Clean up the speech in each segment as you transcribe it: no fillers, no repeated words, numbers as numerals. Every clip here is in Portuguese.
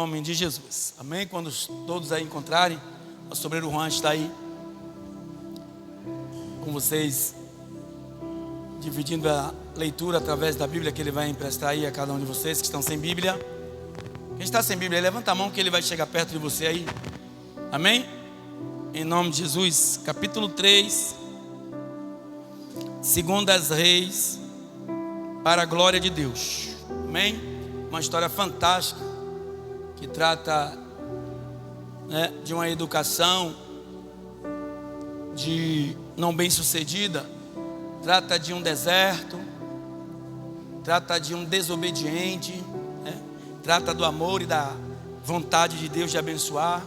nome de Jesus. Amém? Quando todos aí encontrarem, o sobreiro Juan está aí com vocês, dividindo a leitura através da Bíblia que ele vai emprestar aí a cada um de vocês que estão sem Bíblia. Quem está sem Bíblia, levanta a mão que ele vai chegar perto de você aí. Amém? Em nome de Jesus, capítulo 3, 2 Reis, para a glória de Deus. Amém? Uma história fantástica que trata, de uma educação de não bem sucedida, trata de um deserto, trata de um desobediente, trata do amor e da vontade de Deus de abençoar,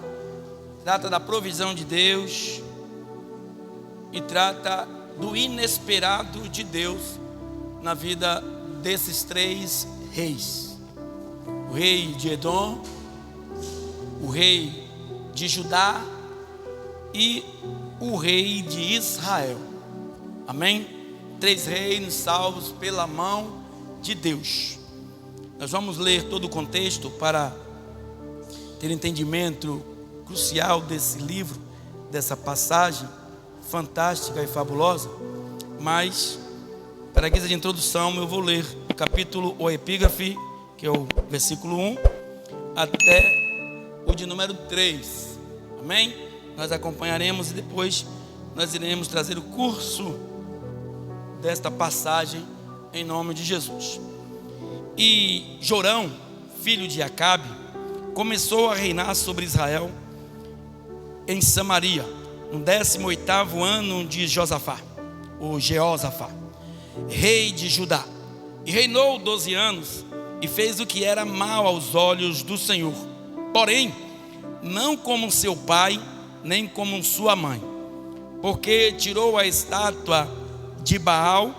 trata da provisão de Deus e trata do inesperado de Deus na vida desses 3 reis: o rei de Edom, o rei de Judá e o rei de Israel. Amém? 3 reinos salvos pela mão de Deus. Nós vamos ler todo o contexto para ter entendimento crucial desse livro, dessa passagem fantástica e fabulosa. Mas, para a guisa de introdução, eu vou ler o capítulo, o epígrafe, que é o versículo 1, até o de número 3. Amém? Nós acompanharemos e depois nós iremos trazer o curso desta passagem em nome de Jesus. E Jorão, filho de Acabe, começou a reinar sobre Israel em Samaria, no 18º ano de Josafá, ou Jeosafá, rei de Judá. E reinou 12 anos e fez o que era mal aos olhos do Senhor, porém não como seu pai, nem como sua mãe, porque tirou a estátua de Baal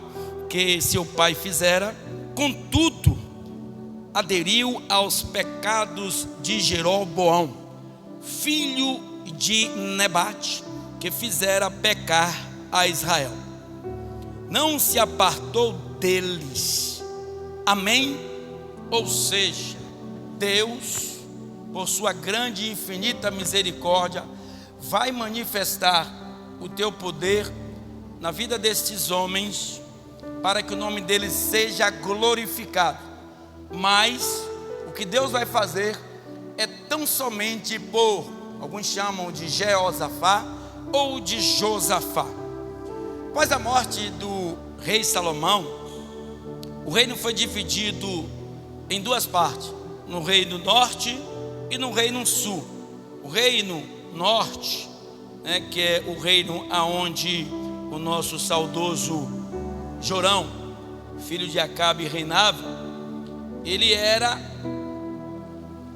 que seu pai fizera. Contudo, aderiu aos pecados de Jeroboão, filho de Nebate, que fizera pecar a Israel. Não se apartou deles. Amém? Ou seja, Deus, por sua grande e infinita misericórdia, vai manifestar o teu poder na vida destes homens, para que o nome deles seja glorificado. Mas o que Deus vai fazer é tão somente por, alguns chamam de Jeosafá ou de Josafá. Após a morte do rei Salomão, o reino foi dividido em 2 partes: no reino norte e no reino sul. O reino norte, que é o reino aonde o nosso saudoso Jorão, filho de Acabe, reinava. Ele era,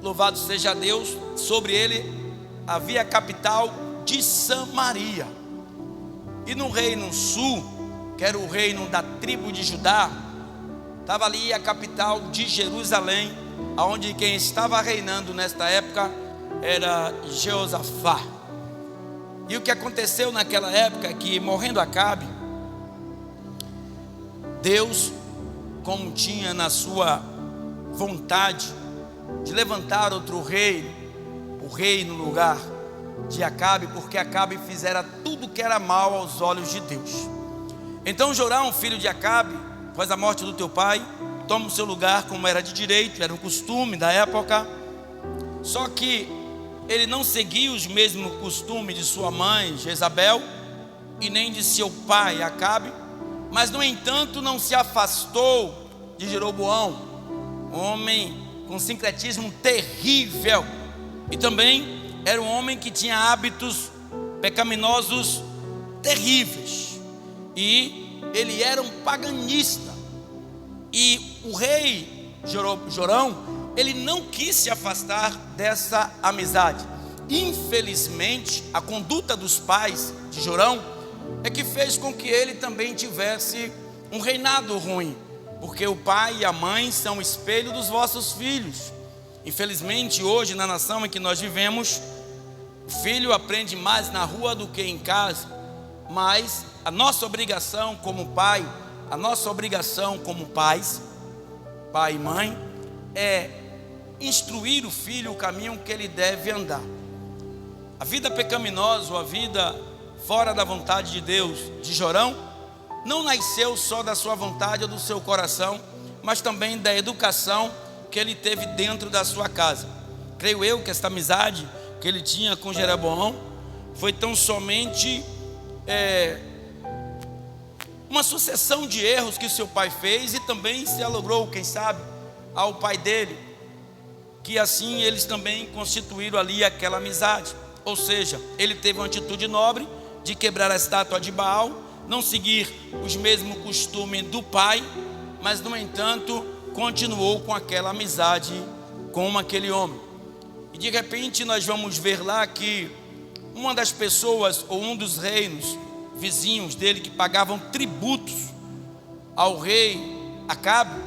louvado seja Deus, sobre ele havia a capital de Samaria. E no reino sul, que era o reino da tribo de Judá, estava ali a capital de Jerusalém, aonde quem estava reinando nesta época era Jeosafá. E o que aconteceu naquela época é que, morrendo Acabe, Deus, como tinha na sua vontade de levantar outro rei, o rei no lugar de Acabe, porque Acabe fizera tudo que era mal aos olhos de Deus. Então Jorão, filho de Acabe, após a morte do teu pai, toma o seu lugar como era de direito, era um costume da época. Só que ele não seguia os mesmos costumes de sua mãe Jezabel e nem de seu pai Acabe, mas no entanto não se afastou de Jeroboão, homem com sincretismo terrível, e também era um homem que tinha hábitos pecaminosos terríveis, e ele era um paganista. E o rei Jorão, ele não quis se afastar dessa amizade. Infelizmente, a conduta dos pais de Jorão é que fez com que ele também tivesse um reinado ruim, porque o pai e a mãe são o espelho dos vossos filhos. Infelizmente, hoje na nação em que nós vivemos, o filho aprende mais na rua do que em casa. Mas a nossa obrigação como pai, a nossa obrigação como pais, pai e mãe, é instruir o filho o caminho que ele deve andar. A vida pecaminosa, ou a vida fora da vontade de Deus de Jorão, não nasceu só da sua vontade ou do seu coração, mas também da educação que ele teve dentro da sua casa. Creio eu que esta amizade que ele tinha com Jeroboão foi tão somente uma sucessão de erros que seu pai fez, e também se alegrou, quem sabe, ao pai dele, que assim eles também constituíram ali aquela amizade. Ou seja, ele teve uma atitude nobre de quebrar a estátua de Baal, não seguir os mesmos costumes do pai, mas no entanto continuou com aquela amizade com aquele homem. E de repente nós vamos ver lá que uma das pessoas, ou um dos reinos vizinhos dele, que pagavam tributos ao rei Acabe,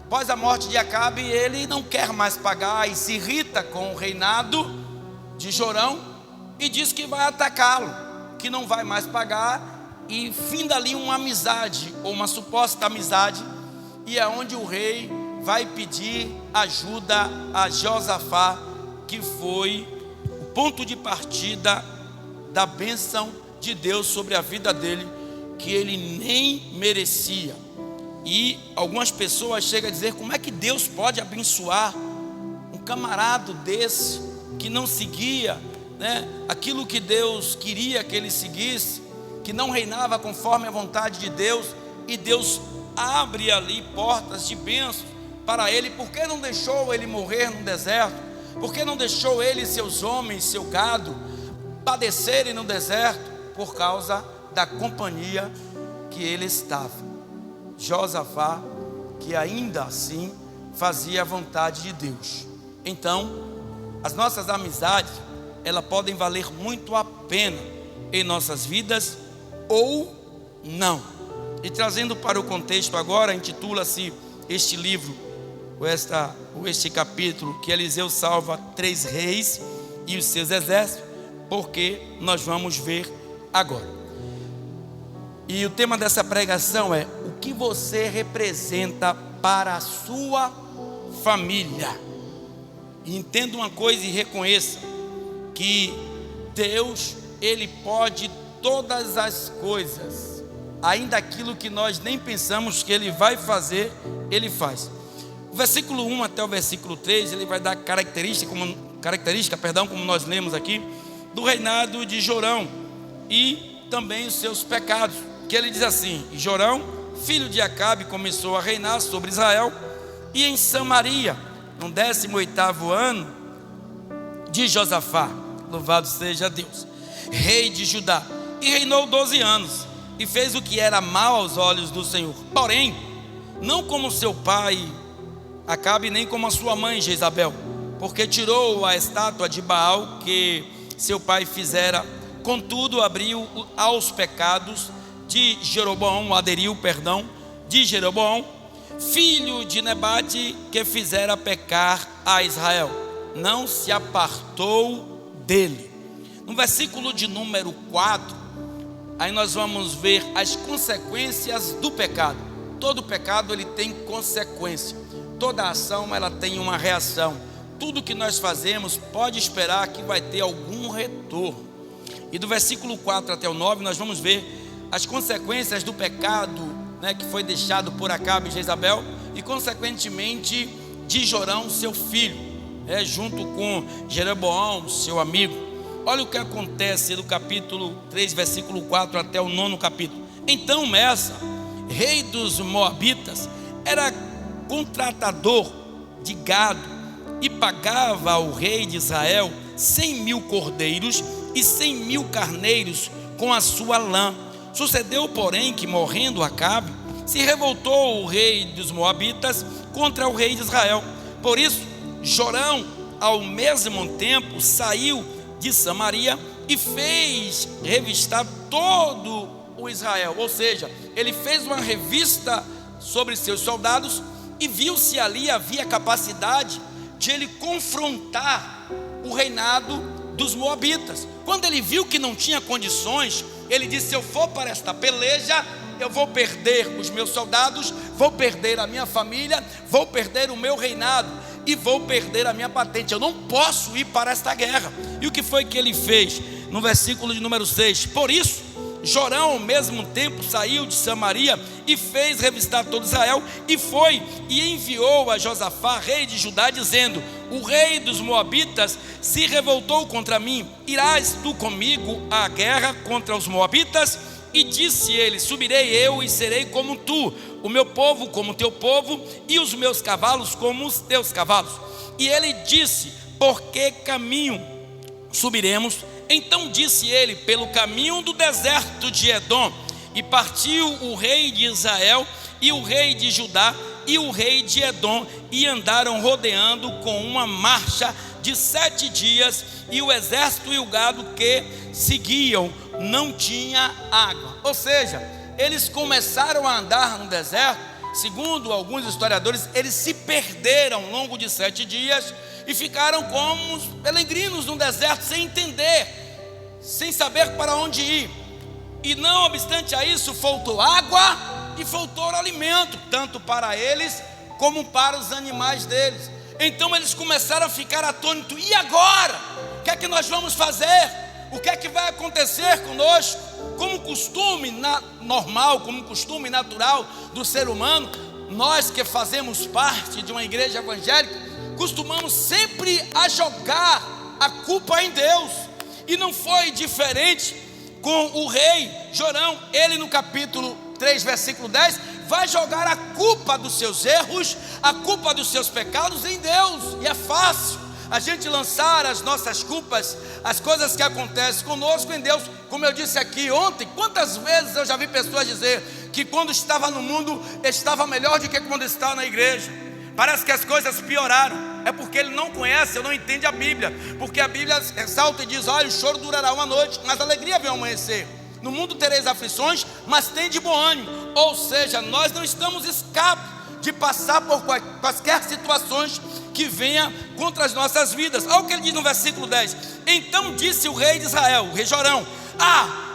após a morte de Acabe, ele não quer mais pagar e se irrita com o reinado de Jorão e diz que vai atacá-lo, que não vai mais pagar, e finda ali uma amizade, ou uma suposta amizade, e é onde o rei vai pedir ajuda a Josafá, que foi o ponto de partida da bênção de Deus sobre a vida dele, que ele nem merecia. E algumas pessoas chegam a dizer: como é que Deus pode abençoar um camarada desse, que não seguia, aquilo que Deus queria que ele seguisse, que não reinava conforme a vontade de Deus, e Deus abre ali portas de bênçãos para ele? Por que não deixou ele morrer no deserto? Por que não deixou ele e seus homens, seu gado, padecerem no deserto? Por causa da companhia que ele estava. Josafá, que ainda assim fazia a vontade de Deus. Então, as nossas amizades, elas podem valer muito a pena em nossas vidas ou não. E trazendo para o contexto agora, intitula-se este livro, ou este capítulo, que Eliseu salva 3 reis e os seus exércitos, porque nós vamos ver agora. E o tema dessa pregação é: o que você representa para a sua família? E entenda uma coisa e reconheça que Deus, Ele pode todas as coisas, ainda aquilo que nós nem pensamos que Ele vai fazer, Ele faz. O versículo 1 até o versículo 3, ele vai dar característica, como nós lemos aqui, do reinado de Jorão e também os seus pecados, que ele diz assim: Jorão, filho de Acabe, começou a reinar sobre Israel e em Samaria, no 18º ano de Josafá, louvado seja Deus, rei de Judá, e reinou 12 anos, e fez o que era mal aos olhos do Senhor, porém, não como seu pai Acabe, nem como a sua mãe Jezabel, porque tirou a estátua de Baal que seu pai fizera. Contudo, abriu aos pecados de Jeroboão, de Jeroboão, filho de Nebate, que fizera pecar a Israel. Não se apartou dele. No versículo de número 4, aí nós vamos ver as consequências do pecado. Todo pecado ele tem consequência. Toda ação ela tem uma reação. Tudo que nós fazemos pode esperar que vai ter algum retorno. E do versículo 4 até o 9 nós vamos ver as consequências do pecado, que foi deixado por Acabe e Jezabel, e consequentemente de Jorão, seu filho, junto com Jeroboão, seu amigo. Olha o que acontece do capítulo 3, versículo 4 até o 9º capítulo. Então Messa, rei dos Moabitas, era contratador de gado e pagava ao rei de Israel 100.000 cordeiros e 100.000 carneiros com a sua lã. Sucedeu, porém, que morrendo Acabe, se revoltou o rei dos Moabitas contra o rei de Israel. Por isso, Jorão, ao mesmo tempo, saiu de Samaria e fez revistar todo o Israel. Ou seja, ele fez uma revista sobre seus soldados e viu se ali havia capacidade de ele confrontar o reinado dos Moabitas. Quando ele viu que não tinha condições, ele disse: se eu for para esta peleja, eu vou perder os meus soldados, vou perder a minha família, vou perder o meu reinado. e vou perder a minha patente. Eu não posso ir para esta guerra. E o que foi que ele fez? No versículo de número 6: por isso Jorão ao mesmo tempo saiu de Samaria e fez revistar todo Israel, e foi e enviou a Josafá, rei de Judá, dizendo: o rei dos Moabitas se revoltou contra mim, irás tu comigo à guerra contra os Moabitas? E disse ele: subirei eu e serei como tu, o meu povo como o teu povo, e os meus cavalos como os teus cavalos. E ele disse: por que caminho subiremos? Então disse ele: pelo caminho do deserto de Edom. E partiu o rei de Israel e o rei de Judá e o rei de Edom, e andaram rodeando com uma marcha de 7 dias, e o exército e o gado que seguiam não tinha água. Ou seja, eles começaram a andar no deserto. Segundo alguns historiadores, eles se perderam ao longo de 7 dias e ficaram como os peregrinos no deserto, sem entender, sem saber para onde ir. E não obstante a isso, faltou água e faltou alimento, tanto para eles como para os animais deles. Então eles começaram a ficar atônitos: e agora? O que é que nós vamos fazer? O que é que vai acontecer conosco? Como costume normal, como costume natural do ser humano, nós que fazemos parte de uma igreja evangélica, costumamos sempre a jogar a culpa em Deus. E não foi diferente com o rei Jorão. Ele, no capítulo 3, versículo 10, vai jogar a culpa dos seus erros, a culpa dos seus pecados em Deus. E é fácil a gente lançar as nossas culpas, as coisas que acontecem conosco, em Deus. Como eu disse aqui ontem, quantas vezes eu já vi pessoas dizer que quando estava no mundo estava melhor do que quando está na igreja. Parece que as coisas pioraram. É porque ele não conhece ou não entende a Bíblia. Porque a Bíblia ressalta e diz: olha, o choro durará uma noite, mas a alegria vem ao amanhecer. No mundo tereis aflições, mas tem de bom ânimo. Ou seja, nós não estamos escapos de passar por quaisquer situações que venha contra as nossas vidas. Olha o que ele diz no versículo 10: então disse o rei de Israel, o rei Jorão: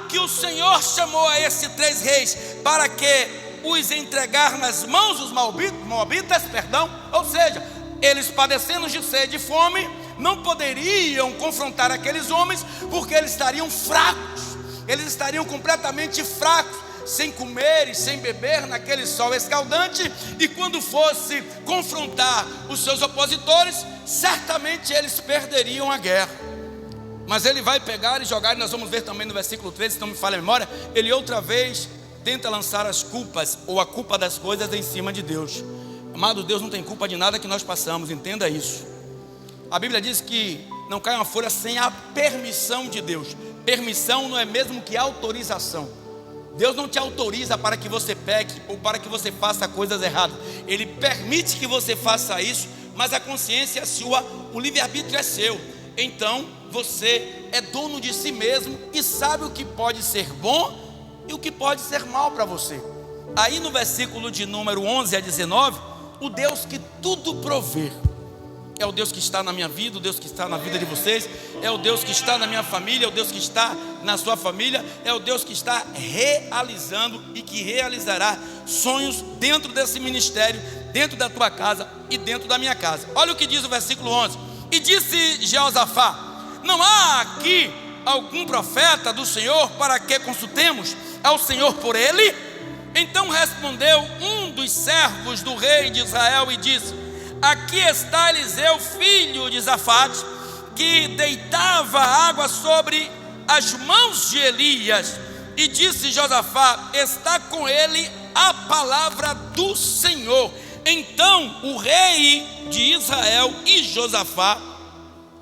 que o Senhor chamou a esses 3 reis para que os entregar nas mãos dos moabitas, ou seja, eles padecendo de sede e fome, não poderiam confrontar aqueles homens, porque eles estariam fracos, eles estariam completamente fracos, sem comer e sem beber naquele sol escaldante, e quando fosse confrontar os seus opositores, certamente eles perderiam a guerra. Mas ele vai pegar e jogar, e nós vamos ver também no versículo 13, se não me falha a memória, ele outra vez tenta lançar as culpas, ou a culpa das coisas, em cima de Deus. Amado, Deus não tem culpa de nada que nós passamos, entenda isso. A Bíblia diz que não cai uma folha sem a permissão de Deus. Permissão não é mesmo que autorização. Deus não te autoriza para que você peque ou para que você faça coisas erradas. Ele permite que você faça isso, mas a consciência é sua, o livre-arbítrio é seu. Então você é dono de si mesmo e sabe o que pode ser bom e o que pode ser mal para você. Aí no versículo de número 11 a 19, o Deus que tudo provê é o Deus que está na minha vida, o Deus que está na vida de vocês, é o Deus que está na minha família, é o Deus que está na sua família, é o Deus que está realizando e que realizará sonhos dentro desse ministério, dentro da tua casa e dentro da minha casa. Olha o que diz o versículo 11: e disse Jeosafá: não há aqui algum profeta do Senhor para que consultemos ao Senhor por ele? Então respondeu um dos servos do rei de Israel e disse: aqui está Eliseu, filho de Safate, que deitava água sobre as mãos de Elias. E disse Josafá: está com ele a palavra do Senhor. Então o rei de Israel e Josafá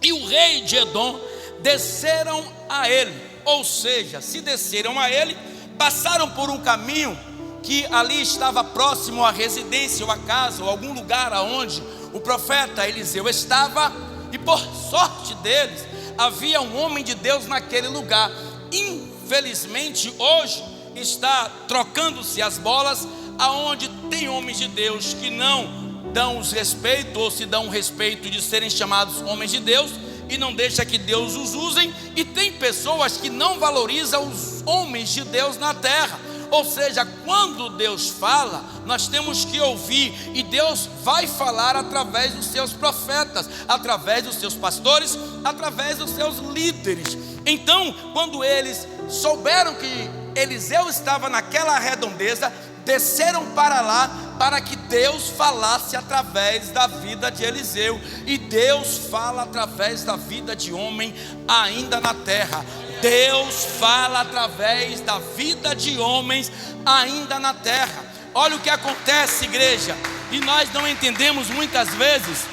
e o rei de Edom desceram a ele. Ou seja, se desceram a ele, passaram por um caminho que ali estava próximo à residência ou à casa ou algum lugar aonde o profeta Eliseu estava, e por sorte deles havia um homem de Deus naquele lugar. Infelizmente hoje está trocando-se as bolas, aonde tem homens de Deus que não dão os respeitos, ou se dão o respeito de serem chamados homens de Deus, e não deixa que Deus os usem, e tem pessoas que não valorizam os homens de Deus na terra. Ou seja, quando Deus fala, nós temos que ouvir, e Deus vai falar através dos seus profetas, através dos seus pastores, através dos seus líderes. Então, quando eles souberam que Eliseu estava naquela redondeza, desceram para lá para que Deus falasse através da vida de Eliseu. E Deus fala através da vida de homem ainda na terra. Deus fala através da vida de homens ainda na terra. Olha o que acontece, igreja, e nós não entendemos muitas vezes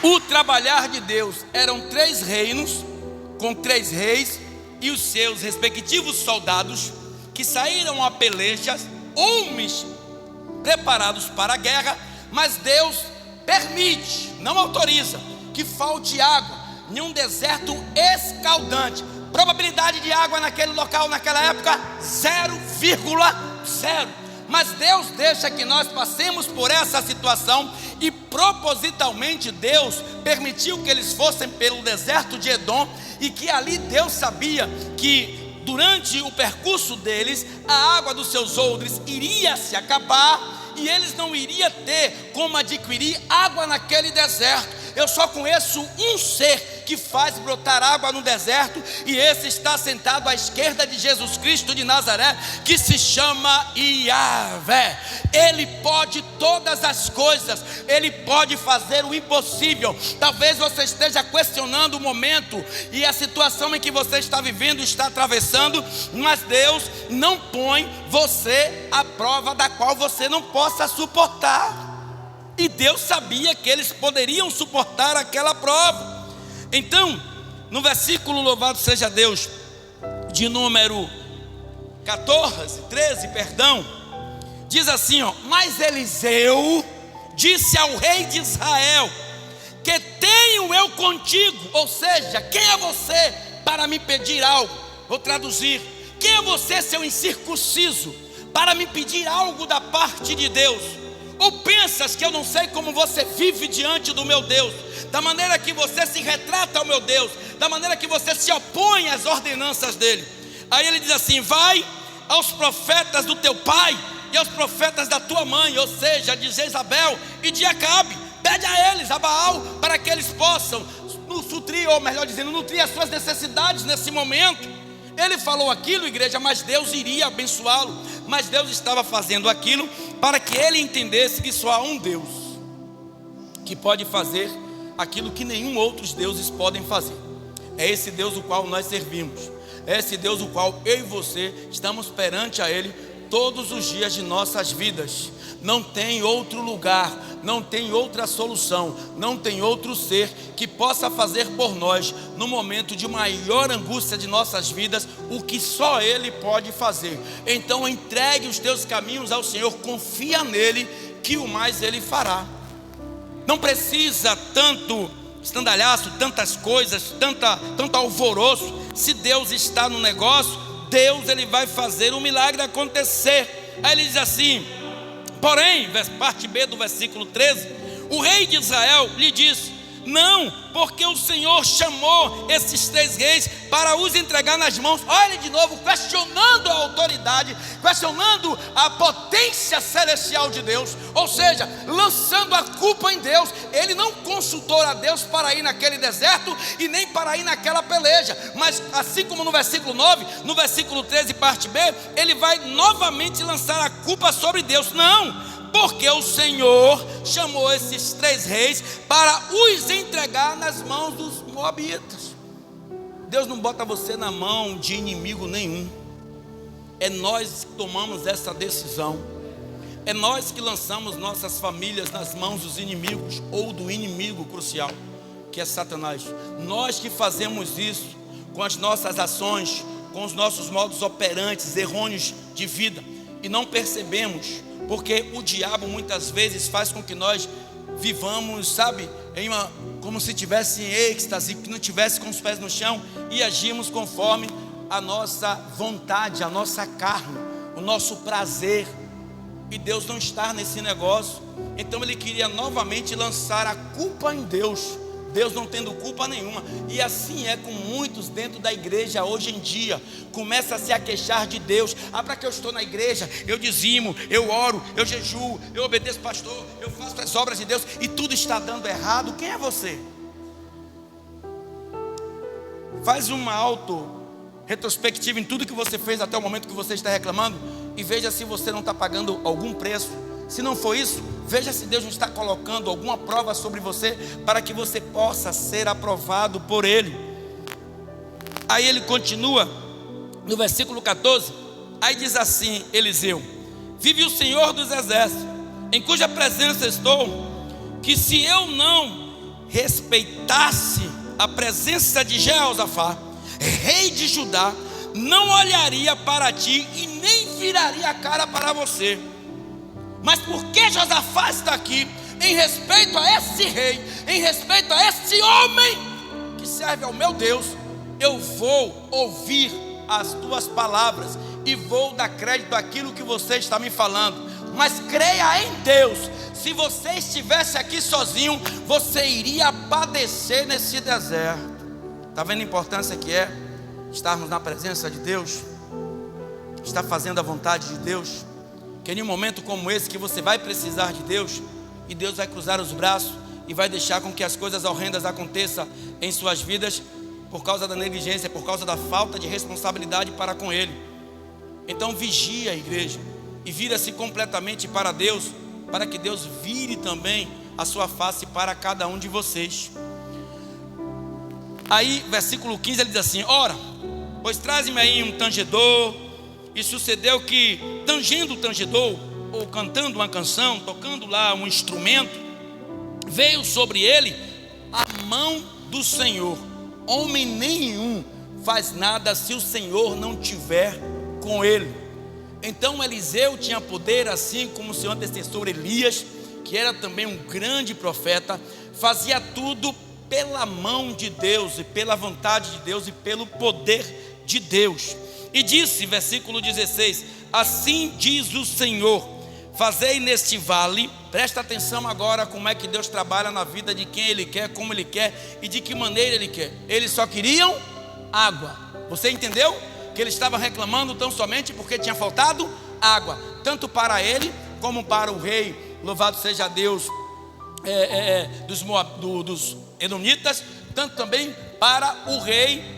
o trabalhar de Deus. Eram 3 reinos, com 3 reis e os seus respectivos soldados, que saíram a pelejas, homens preparados para a guerra. Mas Deus permite, não autoriza, que falte água em um deserto escaldante. Probabilidade de água naquele local, naquela época, 0,0. Mas Deus deixa que nós passemos por essa situação, e propositalmente Deus permitiu que eles fossem pelo deserto de Edom, e que ali Deus sabia que durante o percurso deles, a água dos seus odres iria se acabar, e eles não iriam ter como adquirir água naquele deserto. Eu só conheço um ser que faz brotar água no deserto, e esse está sentado à esquerda de Jesus Cristo de Nazaré, que se chama Yahvé. Ele pode todas as coisas, Ele pode fazer o impossível. Talvez você esteja questionando o momento e a situação em que você está vivendo, está atravessando, mas Deus não põe você à prova da qual você não possa suportar. E Deus sabia que eles poderiam suportar aquela prova. Então, no versículo, louvado seja Deus, de número 13, diz assim, ó: mas Eliseu disse ao rei de Israel: que tenho eu contigo? Ou seja, quem é você para me pedir algo? Vou traduzir: quem é você, seu incircunciso, para me pedir algo da parte de Deus? Ou pensas que eu não sei como você vive diante do meu Deus, da maneira que você se retrata ao meu Deus, da maneira que você se opõe às ordenanças dele? Aí ele diz assim: vai aos profetas do teu pai e aos profetas da tua mãe, ou seja, de Jezabel e de Acabe. Pede a eles, a Baal, para que eles possam nutrir, ou melhor dizendo, nutrir as suas necessidades nesse momento. Ele falou aquilo, igreja, mas Deus iria abençoá-lo. Mas Deus estava fazendo aquilo para que ele entendesse que só há um Deus que pode fazer aquilo que nenhum outros deuses podem fazer. É esse Deus o qual nós servimos. É esse Deus o qual eu e você estamos perante a Ele todos os dias de nossas vidas. Não tem outro lugar, não tem outra solução, não tem outro ser que possa fazer por nós, no momento de maior angústia de nossas vidas, o que só Ele pode fazer. Então entregue os teus caminhos ao Senhor, confia nele, que o mais Ele fará. Não precisa tanto estandalhaço, tantas coisas, tanto alvoroço. Se Deus está no negócio, Deus ele vai fazer o milagre acontecer. Aí ele diz assim: porém, parte B do versículo 13, o rei de Israel lhe disse: não, porque o Senhor chamou esses 3 reis para os entregar nas mãos. Olha ele de novo, questionando a autoridade, questionando a potência celestial de Deus, ou seja, lançando a culpa em Deus. Ele não consultou a Deus para ir naquele deserto e nem para ir naquela peleja, mas assim como no versículo 9, no versículo 13, parte B, ele vai novamente lançar a culpa sobre Deus. Não, porque o Senhor chamou esses 3 reis para os entregar nas mãos dos moabitas. Deus não bota você na mão de inimigo nenhum. É nós que tomamos essa decisão. É nós que lançamos nossas famílias nas mãos dos inimigos, ou do inimigo crucial, que é Satanás. Nós que fazemos isso com as nossas ações, com os nossos modos operantes errôneos de vida, e não percebemos. Porque o diabo muitas vezes faz com que nós vivamos, sabe, como se tivesse em êxtase, que não tivesse com os pés no chão, e agimos conforme a nossa vontade, a nossa carne, o nosso prazer. E Deus não está nesse negócio. Então ele queria novamente lançar a culpa em Deus. Deus não tendo culpa nenhuma. E assim é com muitos dentro da igreja hoje em dia. Começa a se queixar de Deus. Para que eu estou na igreja? Eu dizimo, eu oro, eu jejuo, eu obedeço pastor, eu faço as obras de Deus e tudo está dando errado. Quem é você? Faz uma auto-retrospectiva em tudo que você fez até o momento que você está reclamando e veja se você não está pagando algum preço. Se não for isso, veja se Deus não está colocando alguma prova sobre você para que você possa ser aprovado por Ele. Aí ele continua no versículo 14. Aí diz assim Eliseu: vive o Senhor dos exércitos, em cuja presença estou, que se eu não respeitasse a presença de Jeosafá, rei de Judá, não olharia para ti e nem viraria a cara para você. Mas porque Josafá está aqui, em respeito a esse rei, em respeito a esse homem que serve ao meu Deus, eu vou ouvir as tuas palavras e vou dar crédito àquilo que você está me falando. Mas creia em Deus, se você estivesse aqui sozinho, você iria padecer nesse deserto. Está vendo a importância que é estarmos na presença de Deus? Estar fazendo a vontade de Deus? Que em um momento como esse que você vai precisar de Deus, e Deus vai cruzar os braços e vai deixar com que as coisas horrendas aconteçam em suas vidas por causa da negligência, por causa da falta de responsabilidade para com Ele. Então vigia a igreja e vira-se completamente para Deus, para que Deus vire também a sua face para cada um de vocês. Aí versículo 15 ele diz assim: ora, pois traze-me aí um tangedor. E sucedeu que, tangendo o tangedor, ou cantando uma canção, tocando lá um instrumento, veio sobre ele a mão do Senhor. Homem nenhum faz nada se o Senhor não tiver com ele. Então Eliseu tinha poder, assim como o seu antecessor Elias, que era também um grande profeta, fazia tudo pela mão de Deus, e pela vontade de Deus, e pelo poder de Deus. E disse, versículo 16: assim diz o Senhor, fazei neste vale. Presta atenção agora como é que Deus trabalha na vida de quem Ele quer, como Ele quer e de que maneira Ele quer. Eles só queriam água. Você entendeu? Que eles estavam reclamando tão somente porque tinha faltado água, tanto para ele como para o rei, louvado seja Deus, dos Edomitas, tanto também para o rei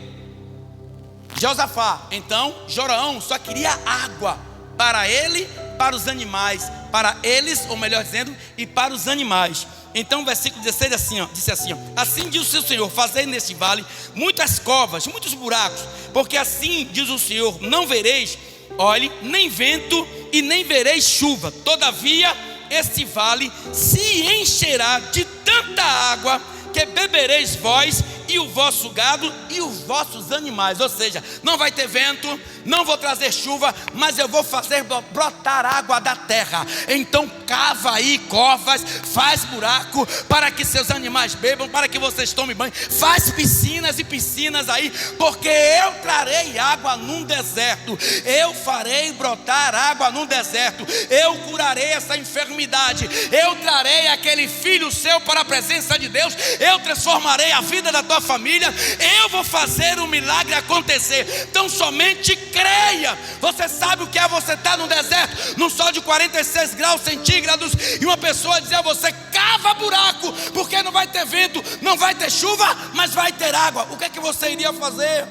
Josafá. Então Joraão só queria água para ele, para os animais, para eles, ou melhor dizendo, e para os animais. Então o versículo 16 disse assim: assim diz o seu Senhor, fazei neste vale muitas covas, muitos buracos, porque assim diz o Senhor, não vereis, olhe, nem vento e nem vereis chuva. Todavia este vale se encherá de tanta água que bebereis vós e o vosso gado e os vossos animais. Ou seja, não vai ter vento, não vou trazer chuva, mas eu vou fazer brotar água da terra. Então cava aí covas, faz buraco para que seus animais bebam, para que vocês tomem banho, faz piscinas e piscinas aí, porque eu trarei água num deserto, eu farei brotar água num deserto, eu curarei essa enfermidade, eu trarei aquele filho seu para a presença de Deus, eu transformarei a vida da tua família, eu vou fazer um milagre acontecer. Então somente creia. Você sabe o que é você estar no deserto, num sol de 46 graus centígrados, e uma pessoa dizer a você: cava buraco, porque não vai ter vento, não vai ter chuva, mas vai ter água. O que é que você iria fazer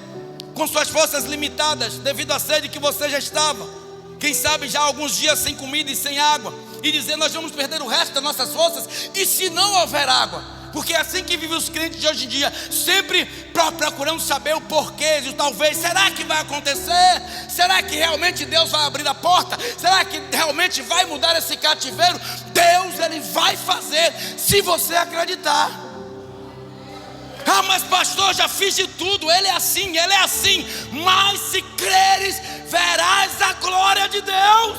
com suas forças limitadas, devido à sede que você já estava? Quem sabe já alguns dias sem comida e sem água, e dizer: nós vamos perder o resto das nossas forças, e se não houver água? Porque é assim que vivem os crentes de hoje em dia, sempre procurando saber o porquê, e o talvez. Será que vai acontecer? Será que realmente Deus vai abrir a porta? Será que realmente vai mudar esse cativeiro? Deus, Ele vai fazer, se você acreditar. Ah, mas pastor, já fiz de tudo. Ele é assim, mas se creres, verás a glória de Deus.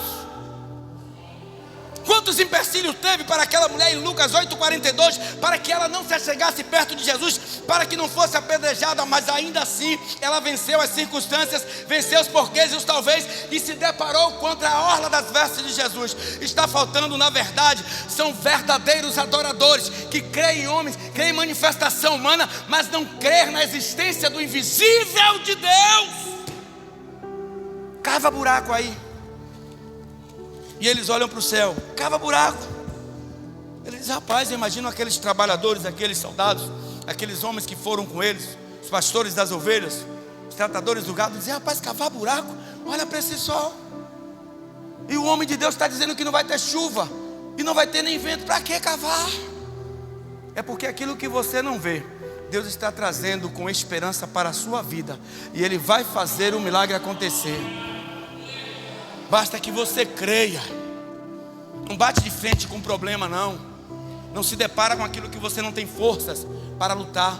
Quantos empecilhos teve para aquela mulher em Lucas 8,42, para que ela não se achegasse perto de Jesus, para que não fosse apedrejada, mas ainda assim ela venceu as circunstâncias, venceu os porquês e os talvez, e se deparou contra a orla das vestes de Jesus. Está faltando, na verdade, são verdadeiros adoradores, que creem em homens, creem em manifestação humana, mas não creem na existência do invisível de Deus. Cava buraco aí. E eles olham para o céu, cava buraco. Eles dizem: rapaz, eu imagino aqueles trabalhadores, aqueles soldados, aqueles homens que foram com eles, os pastores das ovelhas, os tratadores do gado, dizem: rapaz, cavar buraco, olha para esse sol. E o homem de Deus está dizendo que não vai ter chuva, e não vai ter nem vento, para que cavar? É porque aquilo que você não vê, Deus está trazendo com esperança para a sua vida, e Ele vai fazer o milagre acontecer. Basta que você creia. Não bate de frente com o problema, não. Não se depara com aquilo que você não tem forças para lutar.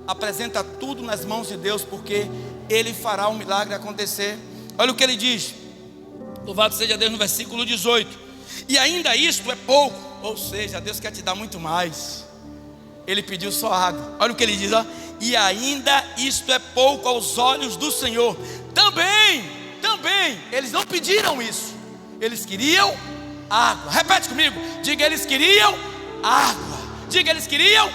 Apresenta tudo nas mãos de Deus, porque Ele fará o milagre acontecer. Olha o que Ele diz, louvado seja Deus, no versículo 18: e ainda isto é pouco. Ou seja, Deus quer te dar muito mais. Ele pediu só água. Olha o que Ele diz, ó: e ainda isto é pouco aos olhos do Senhor. Também, eles não pediram isso, eles queriam água. Repete comigo, diga: eles queriam água. Diga: eles queriam.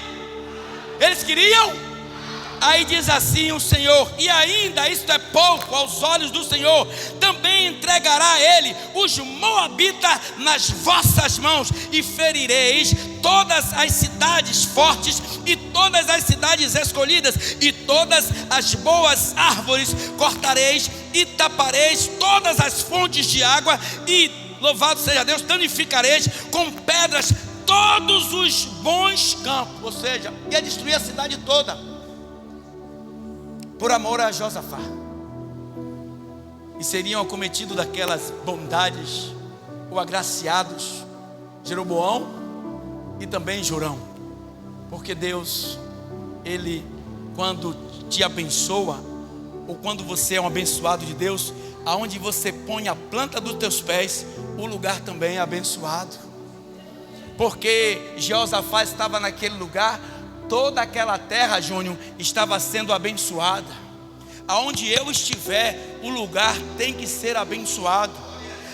Aí diz assim o Senhor: e ainda isto é pouco aos olhos do Senhor, também entregará Ele os moabitas nas vossas mãos, e ferireis todas as cidades fortes, e todas as cidades escolhidas, e todas as boas árvores cortareis, e tapareis todas as fontes de água, e, louvado seja Deus, danificareis com pedras todos os bons campos. Ou seja, ia destruir a cidade toda, por amor a Josafá. E seriam acometidos daquelas bondades ou agraciados Jeroboão e também Jorão. Porque Deus, Ele, quando te abençoa, ou quando você é um abençoado de Deus, aonde você põe a planta dos teus pés, o lugar também é abençoado. Porque Josafá estava naquele lugar, toda aquela terra, Júnior, estava sendo abençoada. Aonde eu estiver, o lugar tem que ser abençoado.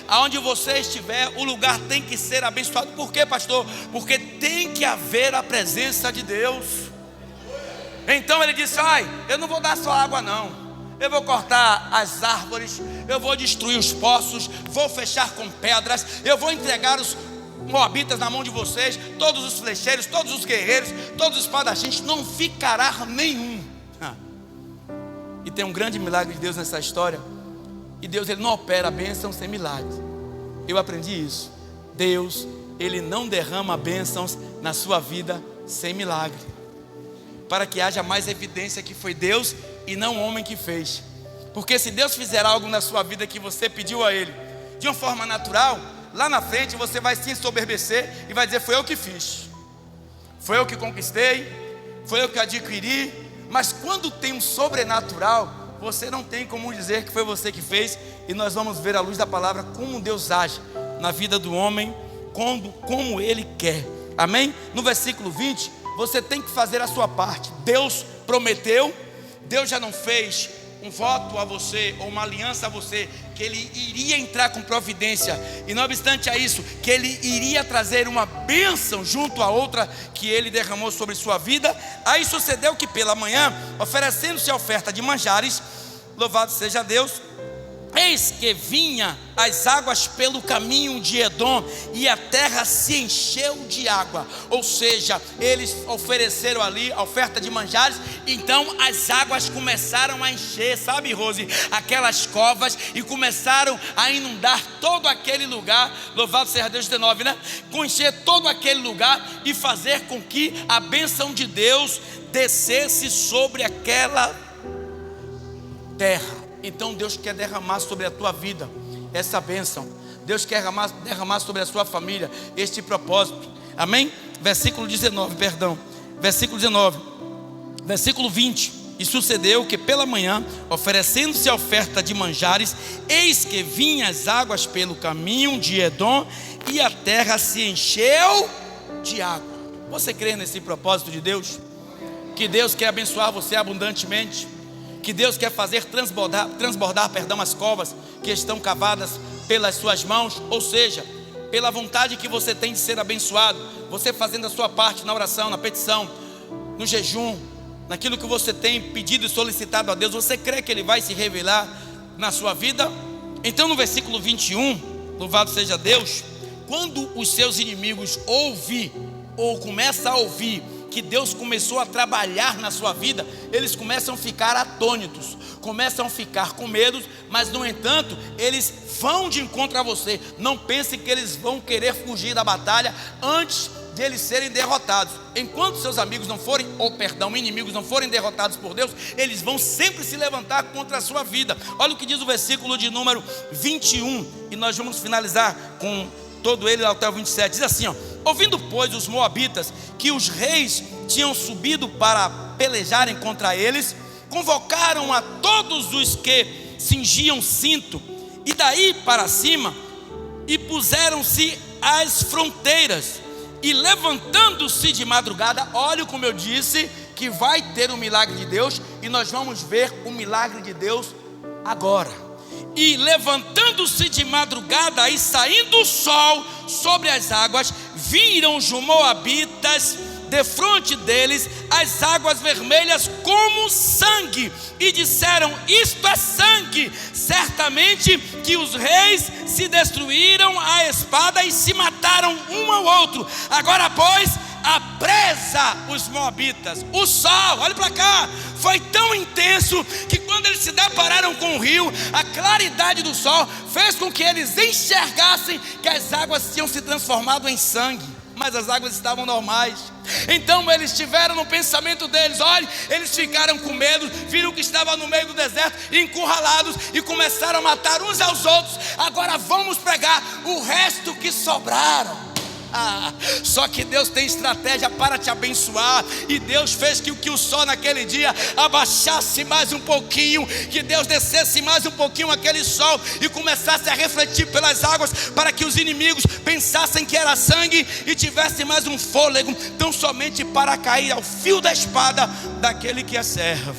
Aonde você estiver, o lugar tem que ser abençoado. Por quê, pastor? Porque tem que haver a presença de Deus. Então ele disse: eu não vou dar só água não, eu vou cortar as árvores, eu vou destruir os poços, vou fechar com pedras, eu vou entregar os moabitas na mão de vocês, todos os flecheiros, todos os guerreiros, todos os espadachins, não ficará nenhum. E tem um grande milagre de Deus nessa história. E Deus, Ele não opera a bênção sem milagre. Eu aprendi isso. Deus, Ele não derrama bênçãos na sua vida sem milagre, para que haja mais evidência que foi Deus e não o homem que fez. Porque se Deus fizer algo na sua vida que você pediu a Ele de uma forma natural, lá na frente você vai se ensoberbecer e vai dizer: foi eu que fiz, foi eu que conquistei, foi eu que adquiri. Mas quando tem um sobrenatural, você não tem como dizer que foi você que fez. E nós vamos ver à luz da palavra como Deus age na vida do homem, como Ele quer. Amém? No versículo 20, você tem que fazer a sua parte. Deus prometeu, Deus já não fez um voto a você, ou uma aliança a você, que Ele iria entrar com providência, e não obstante a isso, que Ele iria trazer uma bênção junto a outra que Ele derramou sobre sua vida. Aí sucedeu que pela manhã, oferecendo-se a oferta de manjares, louvado seja Deus, eis que vinha as águas pelo caminho de Edom, e a terra se encheu de água. Ou seja, eles ofereceram ali a oferta de manjares, então as águas começaram a encher, sabe, Rose, aquelas covas, e começaram a inundar todo aquele lugar. Louvado seja Deus. 19, né? Encher todo aquele lugar e fazer com que a bênção de Deus descesse sobre aquela terra. Então Deus quer derramar sobre a tua vida essa bênção. Deus quer derramar sobre a sua família este propósito. Amém? Versículo 19, perdão. Versículo 19. Versículo 20. E sucedeu que pela manhã, oferecendo-se a oferta de manjares, eis que vinham as águas pelo caminho de Edom, e a terra se encheu de água. Você crê nesse propósito de Deus? Que Deus quer abençoar você abundantemente, que Deus quer fazer transbordar as covas que estão cavadas pelas suas mãos, ou seja, pela vontade que você tem de ser abençoado, você fazendo a sua parte na oração, na petição, no jejum, naquilo que você tem pedido e solicitado a Deus. Você crê que Ele vai se revelar na sua vida? Então no versículo 21, louvado seja Deus, quando os seus inimigos começam a ouvir que Deus começou a trabalhar na sua vida, eles começam a ficar atônitos, começam a ficar com medo, mas no entanto, eles vão de encontro a você. Não pense que eles vão querer fugir da batalha antes de eles serem derrotados. Enquanto seus inimigos não forem derrotados por Deus, eles vão sempre se levantar contra a sua vida. Olha o que diz o versículo de número 21, e nós vamos finalizar com todo ele até o 27, diz assim, ouvindo pois os moabitas que os reis tinham subido para pelejarem contra eles, convocaram a todos os que cingiam cinto, e daí para cima, e puseram-se às fronteiras, e levantando-se de madrugada, olha como eu disse, que vai ter um milagre de Deus, e nós vamos ver o milagre de Deus agora. E levantando-se de madrugada e saindo o sol sobre as águas, viram os moabitas defronte deles as águas vermelhas como sangue, e disseram: isto é sangue. Certamente que os reis se destruíram à espada e se mataram um ao outro. Agora pois, apresa os moabitas. O sol, olha para cá, foi tão intenso que quando eles se depararam com o rio, a claridade do sol fez com que eles enxergassem que as águas tinham se transformado em sangue, mas as águas estavam normais. Então eles tiveram no pensamento deles, olha, eles ficaram com medo, viram que estava no meio do deserto, encurralados, e começaram a matar uns aos outros. Agora vamos pegar o resto que sobraram. Só que Deus tem estratégia para te abençoar, e Deus fez que o sol naquele dia abaixasse mais um pouquinho, que Deus descesse mais um pouquinho aquele sol e começasse a refletir pelas águas, para que os inimigos pensassem que era sangue e tivessem mais um fôlego, tão somente para cair ao fio da espada daquele que é servo.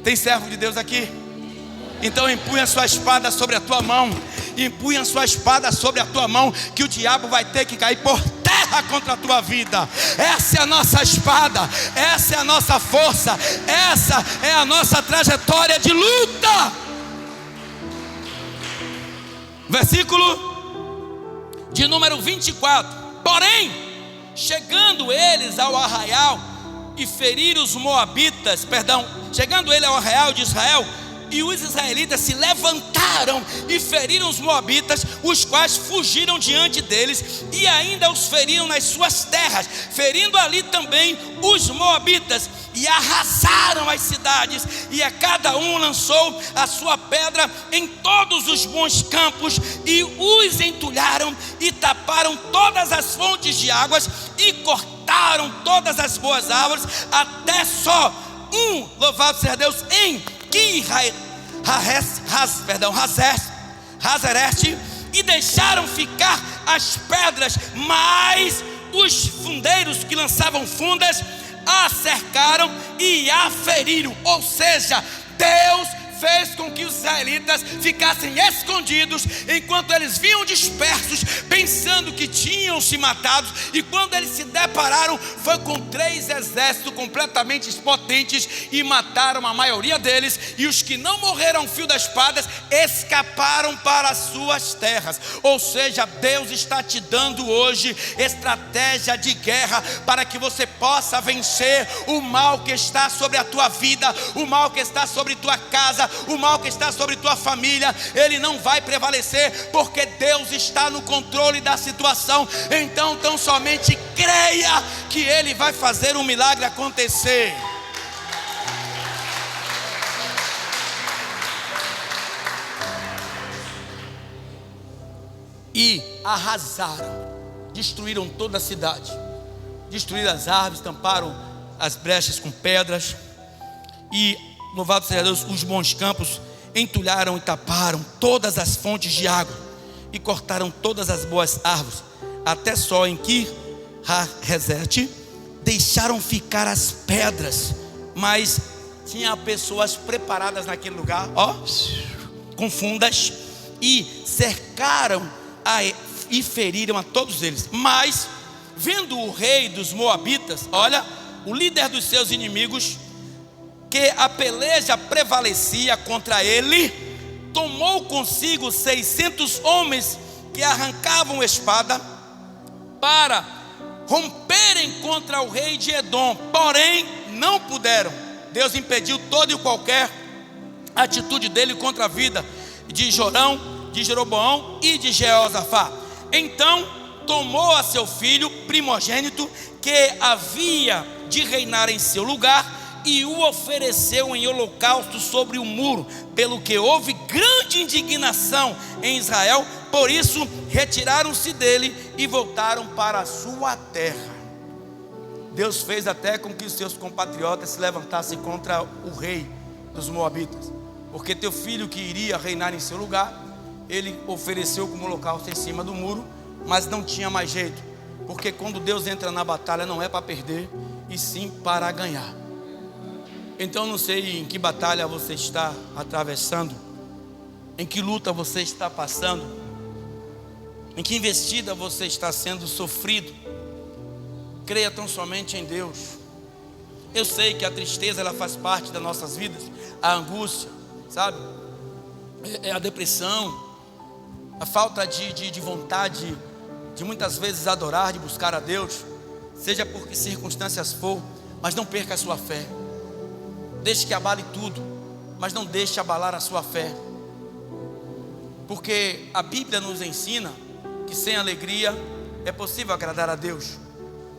Tem servo de Deus aqui? Então empunha a sua espada sobre a tua mão, empunha a sua espada sobre a tua mão, que o diabo vai ter que cair por terra contra a tua vida. Essa é a nossa espada, essa é a nossa força, essa é a nossa trajetória de luta. Versículo de número 24. Porém, chegando eles ao arraial e feriram os moabitas, chegando ele ao arraial de Israel, e os israelitas se levantaram e feriram os moabitas, os quais fugiram diante deles, e ainda os feriram nas suas terras, ferindo ali também os moabitas, e arrasaram as cidades, e a cada um lançou a sua pedra em todos os bons campos, e os entulharam, e taparam todas as fontes de águas, e cortaram todas as boas árvores, até só louvado seja Deus, em Hazereste, e deixaram ficar as pedras, mas os fundeiros que lançavam fundas a cercaram e a feriram. Ou seja, Deus fez com que os israelitas ficassem escondidos, enquanto eles vinham dispersos, pensando que tinham se matado, e quando eles se depararam, foi com 3 exércitos completamente potentes, e mataram a maioria deles, e os que não morreram ao fio das espadas, escaparam para as suas terras. Ou seja, Deus está te dando hoje estratégia de guerra, para que você possa vencer o mal que está sobre a tua vida, o mal que está sobre tua casa, o mal que está sobre tua família. Ele não vai prevalecer, porque Deus está no controle da situação. Então tão somente creia que Ele vai fazer um milagre acontecer. E arrasaram, destruíram toda a cidade, destruíram as árvores, tamparam as brechas com pedras, E, louvado seja Deus, os bons campos entulharam e taparam todas as fontes de água e cortaram todas as boas árvores, até só em Kir-Haresete deixaram ficar as pedras, mas tinha pessoas preparadas naquele lugar, com fundas, e cercaram e feriram a todos eles. Mas vendo o rei dos Moabitas, o líder dos seus inimigos, que a peleja prevalecia contra ele, tomou consigo 600 homens que arrancavam espada para romperem contra o rei de Edom, porém não puderam. Deus impediu toda e qualquer atitude dele contra a vida de Jorão, de Jeroboão e de Jeosafá. Então tomou a seu filho primogênito, que havia de reinar em seu lugar, e o ofereceu em holocausto sobre o muro, pelo que houve grande indignação em Israel. Por isso retiraram-se dele e voltaram para a sua terra. Deus fez até com que os seus compatriotas se levantassem contra o rei dos Moabitas, porque teu filho que iria reinar em seu lugar, ele ofereceu como holocausto em cima do muro, mas não tinha mais jeito, porque quando Deus entra na batalha não é para perder, e sim para ganhar. Então não sei em que batalha você está atravessando, em que luta você está passando, em que investida você está sendo sofrido. Creia tão somente em Deus. Eu sei que a tristeza, ela faz parte das nossas vidas, a angústia, sabe? É a depressão, a falta de vontade de muitas vezes adorar, de buscar a Deus, seja por que circunstâncias for, mas não perca a sua fé. Deixe que abale tudo, mas não deixe abalar a sua fé, porque a Bíblia nos ensina que sem alegria é possível agradar a Deus,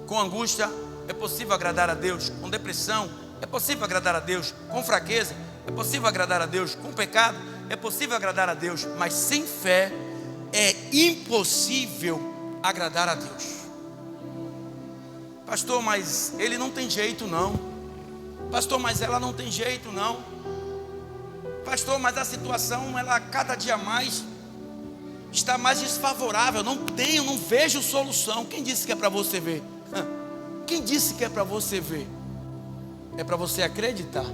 com angústia é possível agradar a Deus, com depressão é possível agradar a Deus, com fraqueza é possível agradar a Deus, com pecado é possível agradar a Deus, mas sem fé é impossível agradar a Deus. Pastor, mas ele não tem jeito não. Pastor, mas ela não tem jeito não. Pastor, mas a situação, ela cada dia mais está mais desfavorável. Não vejo solução. Quem disse que é para você ver? Quem disse que é para você ver? É para você acreditar,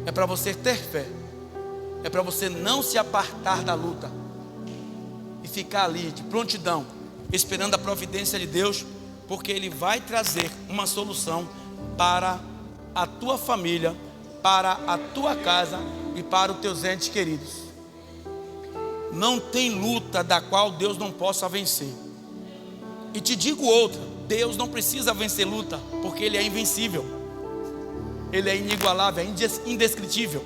é para você ter fé, é para você não se apartar da luta e ficar ali de prontidão, esperando a providência de Deus, porque Ele vai trazer uma solução para a tua família, para a tua casa e para os teus entes queridos. Não tem luta da qual Deus não possa vencer. E te digo outra: Deus não precisa vencer luta, porque Ele é invencível, Ele é inigualável, é indescritível.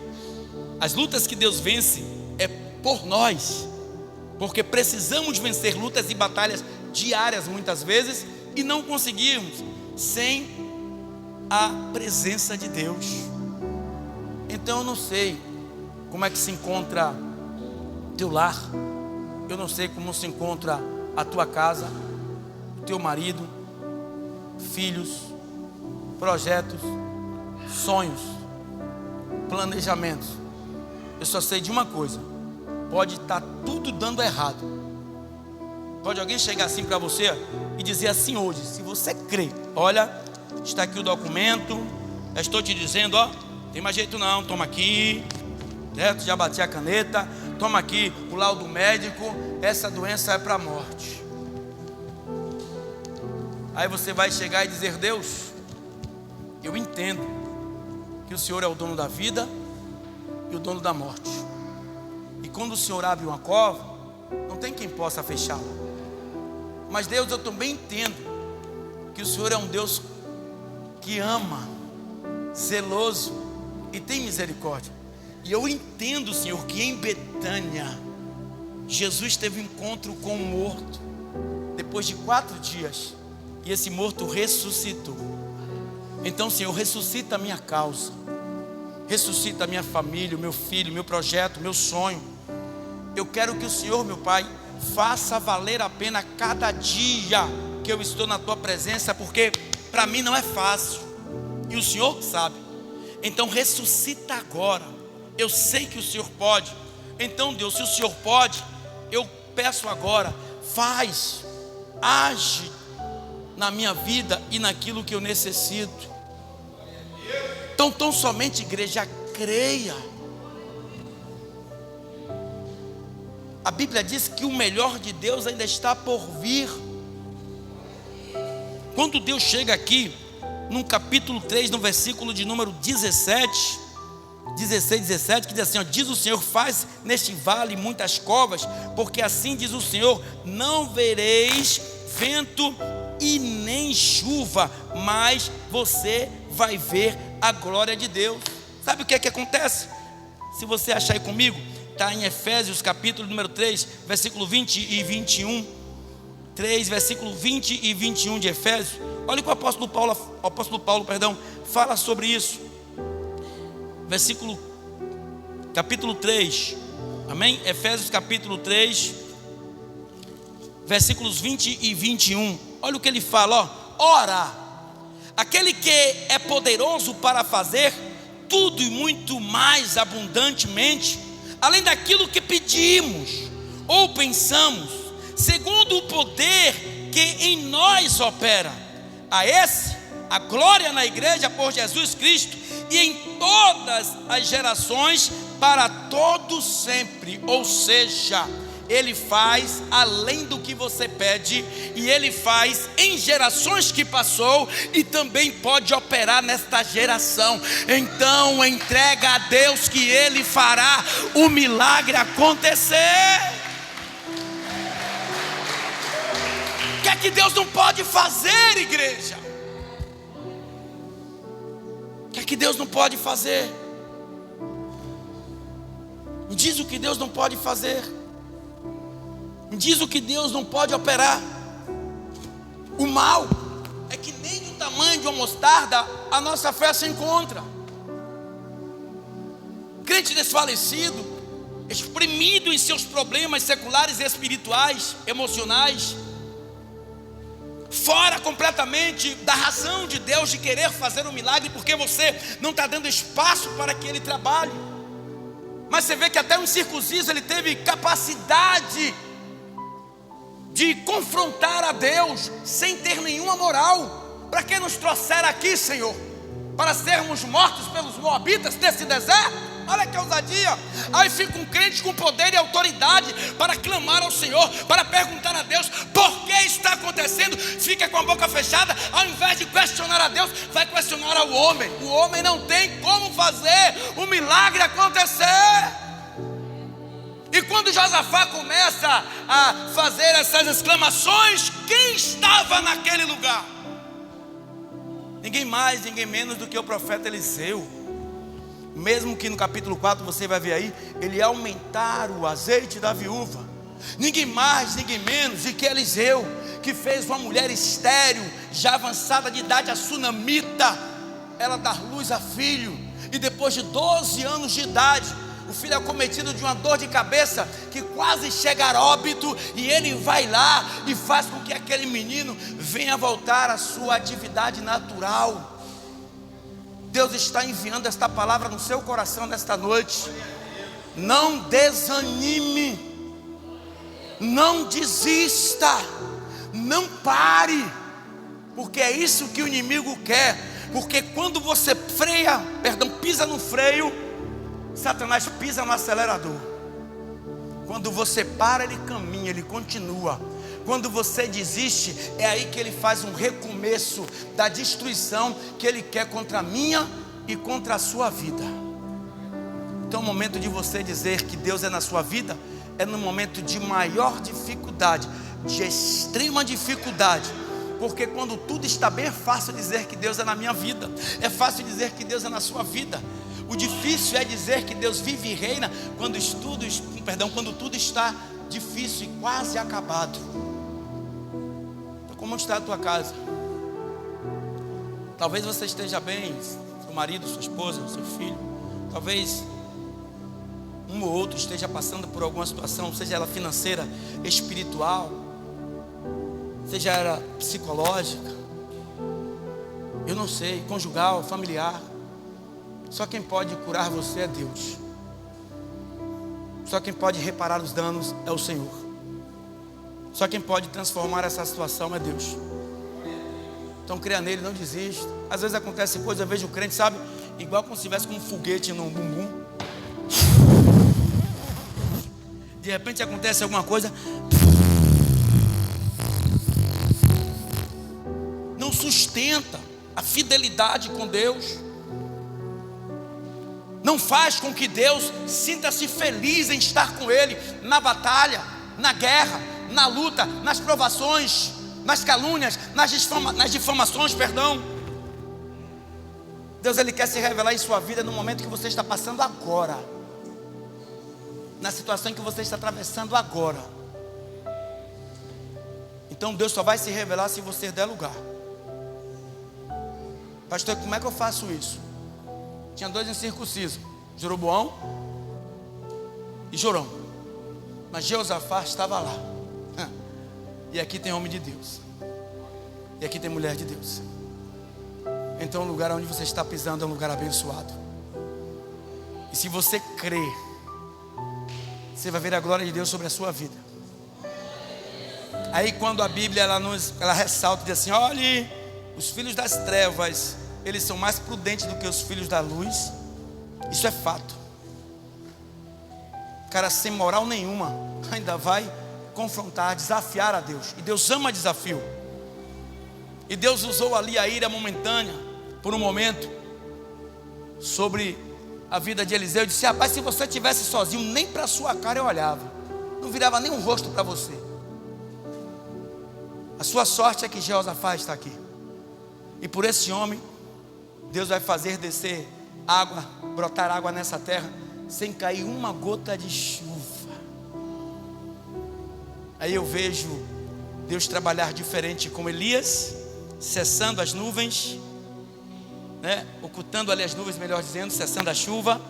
As lutas que Deus vence é por nós, porque precisamos vencer lutas e batalhas diárias muitas vezes, e não conseguimos sem a presença de Deus. Então eu não sei como é que se encontra teu lar, eu não sei como se encontra a tua casa, o teu marido, filhos, projetos, sonhos, planejamentos. Eu só sei de uma coisa: pode estar tudo dando errado. Pode alguém chegar assim para você e dizer assim hoje: se você crê, olha, está aqui o documento, já estou te dizendo, tem mais jeito não, toma aqui, certo? Já bati a caneta, toma aqui o laudo médico, essa doença é para a morte. Aí você vai chegar e dizer: Deus, eu entendo que o Senhor é o dono da vida e o dono da morte, e quando o Senhor abre uma cova, não tem quem possa fechá-la. Mas Deus, eu também entendo que o Senhor é um Deus que ama, zeloso e tem misericórdia. E eu entendo, Senhor, que em Betânia Jesus teve um encontro com um morto depois de 4 dias, e esse morto ressuscitou. Então, Senhor, ressuscita a minha causa, ressuscita a minha família, o meu filho, o meu projeto, o meu sonho. Eu quero que o Senhor, meu Pai, faça valer a pena cada dia que eu estou na Tua presença, porque para mim não é fácil, e o Senhor sabe. Então ressuscita agora. Eu sei que o Senhor pode. Então Deus, se o Senhor pode, eu peço agora, age na minha vida e naquilo que eu necessito. Então tão somente, igreja, creia. A Bíblia diz que o melhor de Deus ainda está por vir. Quando Deus chega aqui, no capítulo 3, no versículo de número 16, 17, que diz assim, ó, diz o Senhor, faz neste vale muitas covas, porque assim diz o Senhor, não vereis vento e nem chuva, mas você vai ver a glória de Deus. Sabe o que é que acontece? Se você achar aí comigo, está em Efésios capítulo número 3, versículo 20 e 21. 3, versículo 20 e 21 de Efésios. Olha o que o apóstolo Paulo fala sobre isso. Capítulo 3, amém? Efésios capítulo 3, versículos 20 e 21. Olha o que ele fala, ó. Ora, aquele que é poderoso para fazer tudo e muito mais abundantemente, além daquilo que pedimos ou pensamos, segundo o poder que em nós opera, a esse a glória na igreja por Jesus Cristo e em todas as gerações para todos sempre. Ou seja, Ele faz além do que você pede, e Ele faz em gerações que passou, e também pode operar nesta geração. Então entrega a Deus que Ele fará o milagre acontecer. O que é que Deus não pode fazer, igreja? O que é que Deus não pode fazer? Me diz o que Deus não pode fazer. Me diz o que Deus não pode operar. O mal é que nem do tamanho de uma mostarda a nossa fé se encontra. Crente desfalecido, exprimido em seus problemas seculares e espirituais, emocionais, fora completamente da razão de Deus de querer fazer um milagre, porque você não está dando espaço para que Ele trabalhe. Mas você vê que até o incircunciso ele teve capacidade de confrontar a Deus sem ter nenhuma moral. Para que nos trouxeram aqui, Senhor? Para sermos mortos pelos moabitas desse deserto? Olha que ousadia. Aí fica um crente com poder e autoridade para clamar ao Senhor, para perguntar a Deus por que está acontecendo. Fica com a boca fechada, ao invés de questionar a Deus, vai questionar ao homem. O homem não tem como fazer o milagre acontecer. E quando Josafá começa a fazer essas exclamações, quem estava naquele lugar? Ninguém mais, ninguém menos do que o profeta Eliseu. Mesmo que no capítulo 4 você vai ver aí, ele aumentar o azeite da viúva. Ninguém mais, ninguém menos do que Eliseu, que fez uma mulher estéril, já avançada de idade, a sunamita, ela dar luz a filho. E depois de 12 anos de idade, o filho é acometido de uma dor de cabeça que quase chega a óbito, e ele vai lá e faz com que aquele menino venha voltar à sua atividade natural. Deus está enviando esta palavra no seu coração nesta noite. Não desanime, não desista, não pare, porque é isso que o inimigo quer. Porque quando você pisa no freio, Satanás pisa no acelerador. Quando você para, ele caminha, ele continua. Quando você desiste, é aí que ele faz um recomeço da destruição que ele quer contra a minha e contra a sua vida. Então o momento de você dizer que Deus é na sua vida é no momento de maior dificuldade, de extrema dificuldade. Porque quando tudo está bem, é fácil dizer que Deus é na minha vida, é fácil dizer que Deus é na sua vida. O difícil é dizer que Deus vive e reina quando tudo está difícil e quase acabado. Como está a tua casa? Talvez você esteja bem, seu marido, sua esposa, seu filho. Talvez um ou outro esteja passando por alguma situação, seja ela financeira, espiritual, seja ela psicológica, eu não sei, conjugal, familiar. Só quem pode curar você é Deus. Só quem pode reparar os danos é o Senhor. Só quem pode transformar essa situação é Deus. Então creia nele, não desista. Às vezes acontece coisa, eu vejo o crente, sabe, igual como se estivesse com um foguete no bumbum. De repente acontece alguma coisa, não sustenta a fidelidade com Deus. Não faz com que Deus sinta-se feliz em estar com Ele na batalha, na guerra, na luta, nas provações, nas calúnias, nas difamações, perdão. Deus, Ele quer se revelar em sua vida no momento que você está passando agora, na situação que você está atravessando agora. Então Deus só vai se revelar se você der lugar. Pastor, como é que eu faço isso? Tinha dois incircuncisos, Jeroboão e Jorão. Mas Jeosafá estava lá. E aqui tem homem de Deus. E aqui tem mulher de Deus. Então o lugar onde você está pisando é um lugar abençoado. E se você crer, você vai ver a glória de Deus sobre a sua vida. Aí quando a Bíblia ela ressalta e diz assim: olhe, os filhos das trevas, eles são mais prudentes do que os filhos da luz. Isso é fato. O cara sem moral nenhuma ainda vai confrontar, desafiar a Deus. E Deus ama desafio. E Deus usou ali a ira momentânea, por um momento, sobre a vida de Eliseu. E disse: rapaz, se você estivesse sozinho, nem para a sua cara eu olhava, não virava nem um rosto para você. A sua sorte é que Jeosafá está aqui. E por esse homem Deus vai fazer descer água, brotar água nessa terra, sem cair uma gota de chuva. Aí eu vejo Deus trabalhar diferente com Elias, cessando as nuvens, né? Ocultando ali as nuvens, melhor dizendo, cessando a chuva,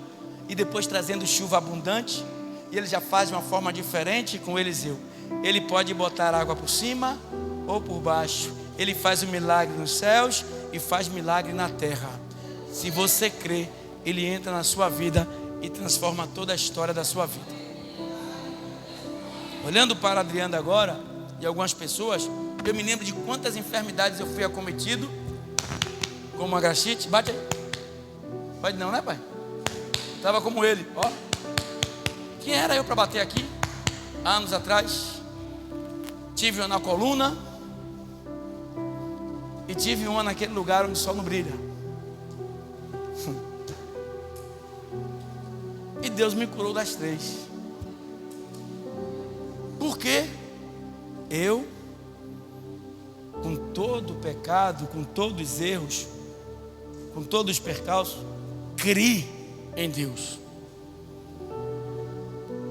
e depois trazendo chuva abundante. E ele já faz de uma forma diferente com Eliseu. Ele pode botar água por cima ou por baixo. Ele faz um milagre nos céus e faz milagre na terra. Se você crê, Ele entra na sua vida e transforma toda a história da sua vida. Olhando para Adriano agora e algumas pessoas, eu me lembro de quantas enfermidades eu fui acometido, como a gastrite. Bate aí. Pode não, né, pai? Estava como ele, ó. Quem era eu para bater aqui? Anos atrás. Tive uma na coluna e tive uma naquele lugar onde o sol não brilha. E Deus me curou das três. Por quê? Eu, com todo o pecado, com todos os erros, com todos os percalços, criei em Deus.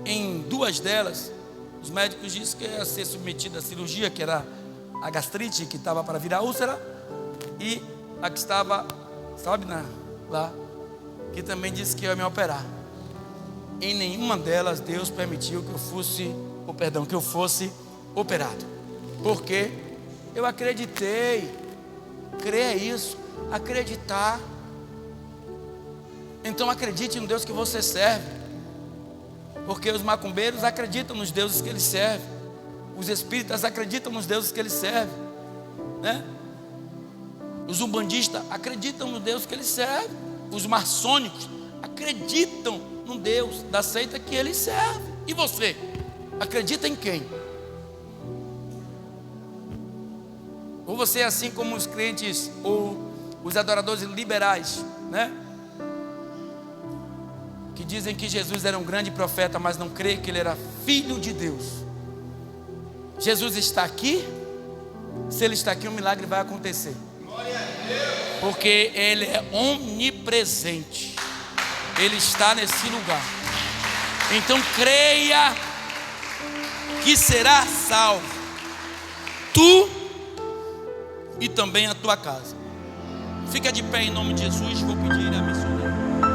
Em duas delas, os médicos disseram que ia ser submetida à cirurgia, que era a gastrite, que estava para virar úlcera, e a que estava, sabe, lá, que também disse que ia me operar. Em nenhuma delas Deus permitiu que eu fosse operado. Porque eu acreditei. Crer é isso, acreditar. Então acredite no Deus que você serve. Porque os macumbeiros acreditam nos deuses que eles servem. Os espíritas acreditam nos deuses que eles servem, né? Os umbandistas acreditam no Deus que eles servem. Os maçônicos acreditam no Deus da seita que eles servem. E você? Acredita em quem? Ou você é assim como os crentes ou os adoradores liberais, né? Que dizem que Jesus era um grande profeta, mas não creem que ele era filho de Deus. Jesus está aqui. Se ele está aqui, um milagre vai acontecer. Glória a Deus. Porque ele é onipresente. Ele está nesse lugar. Então creia que será salvo, tu e também a tua casa. Fica de pé em nome de Jesus. Vou pedir a missionária.